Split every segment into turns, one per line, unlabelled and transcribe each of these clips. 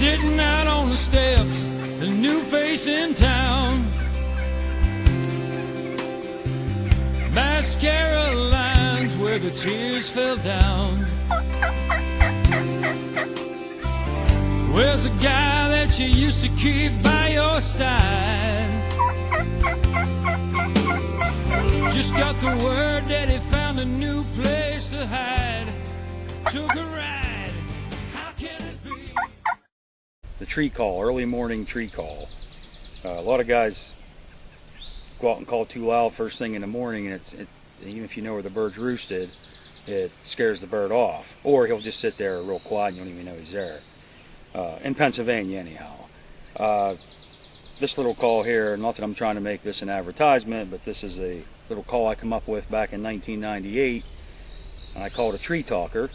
sitting out on the steps, a new face in town. Mascara lines where the tears fell down. Where's a guy that you used to keep by your side? Just got the word that he found a new place to hide. Took a ride, how can it be?
The tree call, early morning tree call. A lot of guys go out and call too loud first thing in the morning, and even if you know where the bird's roosted, it scares the bird off. Or he'll just sit there real quiet and you don't even know he's there. In Pennsylvania anyhow. This little call here, not that I'm trying to make this an advertisement, but this is a little call I come up with back in 1998, and I call it a tree talker,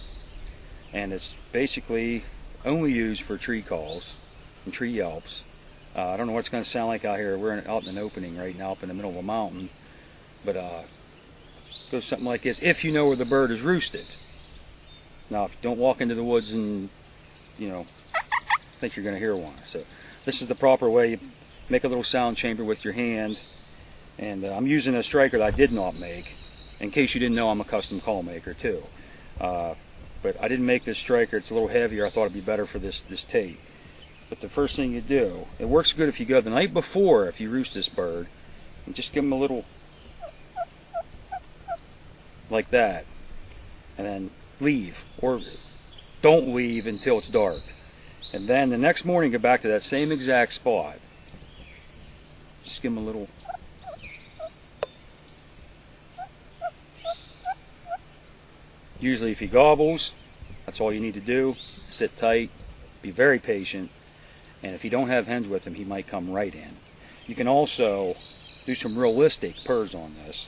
and it's basically only used for tree calls and tree yelps. I don't know what it's going to sound like out here. We're out in an opening right now up in the middle of a mountain, but it goes something like this: if you know where the bird is roosted. Now, if you don't walk into the woods and think you're going to hear one. So this is the proper way. You make a little sound chamber with your hand, and I'm using a striker that I did not make. In case you didn't know, I'm a custom call maker too. But I didn't make this striker. It's a little heavier. I thought it'd be better for this tape. But the first thing you do, it works good if you go the night before, if you roost this bird, and just give him a little like that, and then leave, or don't leave until it's dark. And then the next morning, go back to that same exact spot. Just give him a little. Usually if he gobbles, that's all you need to do. Sit tight, be very patient, and if you don't have hens with him, he might come right in. You can also do some realistic purrs on this.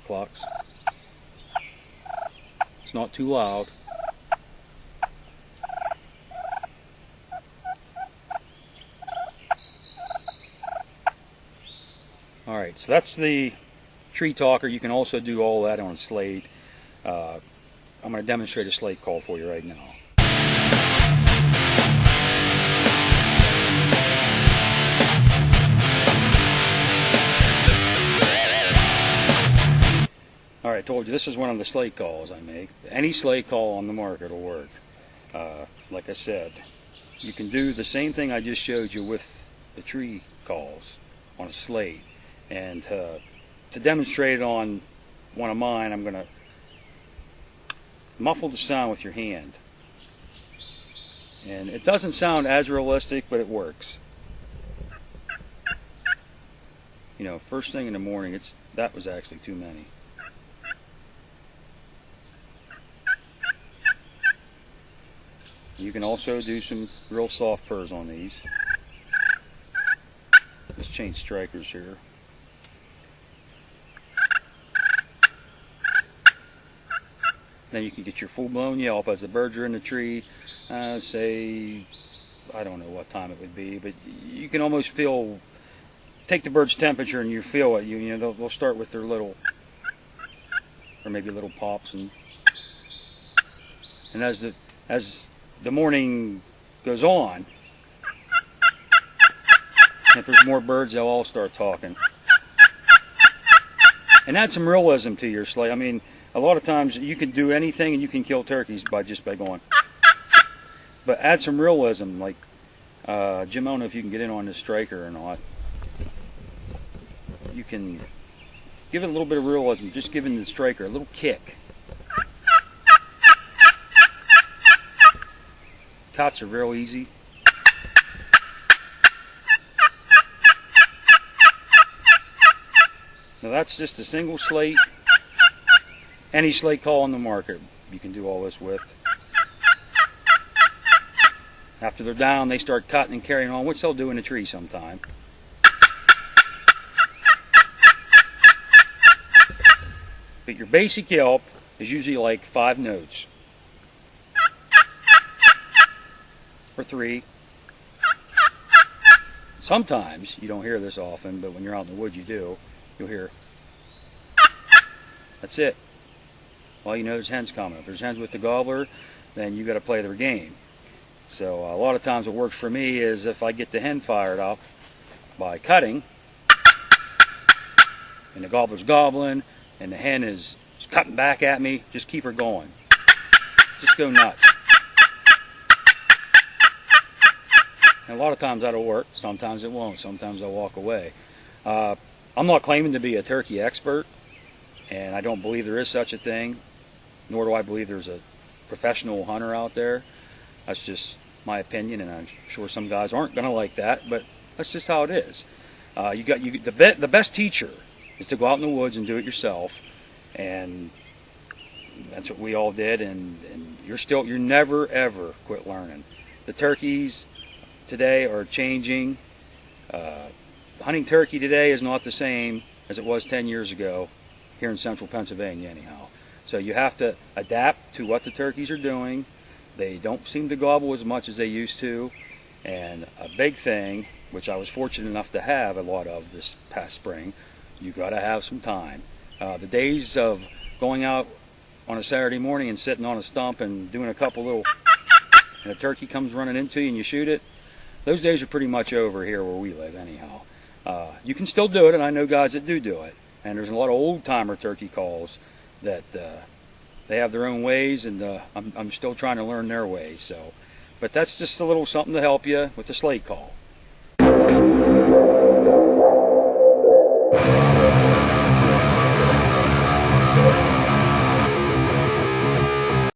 Clucks. It's not too loud. Alright, so that's the tree talker. You can also do all that on a slate. I'm going to demonstrate a slate call for you right now. Alright, I told you this is one of the slate calls I make. Any slate call on the market will work. Like I said, you can do the same thing I just showed you with the tree calls on a slate. And to demonstrate it on one of mine, I'm going to muffle the sound with your hand. And it doesn't sound as realistic, but it works. First thing in the morning, that was actually too many. You can also do some real soft purrs on these. Let's change strikers here. Then you can get your full-blown yelp as the birds are in the tree. Say, I don't know what time it would be, but you can almost take the bird's temperature and you feel it. They'll start with their little, or maybe little pops, and as the morning goes on, if there's more birds, they'll all start talking. And add some realism to your slate. I mean, a lot of times you can do anything and you can kill turkeys by going. But add some realism, like Jim, I don't know if you can get in on this striker or not. You can give it a little bit of realism, just giving the striker a little kick. Cots are real easy. Now that's just a single slate. Any slate call on the market you can do all this with. After they're down, they start cutting and carrying on, which they'll do in a tree sometime. But your basic yelp is usually like 5 notes. Or 3. Sometimes, you don't hear this often, but when you're out in the woods you do, you'll hear. That's it. Well, you know there's hens coming. If there's hens with the gobbler, then you got to play their game. So a lot of times what works for me is if I get the hen fired up by cutting, and the gobbler's gobbling, and the hen is cutting back at me, just keep her going. Just go nuts. And a lot of times that'll work. Sometimes it won't. Sometimes I'll walk away. I'm not claiming to be a turkey expert, and I don't believe there is such a thing, nor do I believe there's a professional hunter out there. That's just my opinion, and I'm sure some guys aren't going to like that, but that's just how it is. The best teacher is to go out in the woods and do it yourself, and that's what we all did, and you're never ever quit learning. The turkeys today are changing. Hunting turkey today is not the same as it was 10 years ago here in central Pennsylvania anyhow. So you have to adapt to what the turkeys are doing. They don't seem to gobble as much as they used to, and a big thing, which I was fortunate enough to have a lot of this past spring, you got to have some time. The days of going out on a Saturday morning and sitting on a stump and doing a couple little, and a turkey comes running into you and you shoot it, those days are pretty much over here where we live anyhow. You can still do it, and I know guys that do it, and there's a lot of old-timer turkey calls that they have their own ways, and I'm still trying to learn their ways. So, but that's just a little something to help you with the slate call.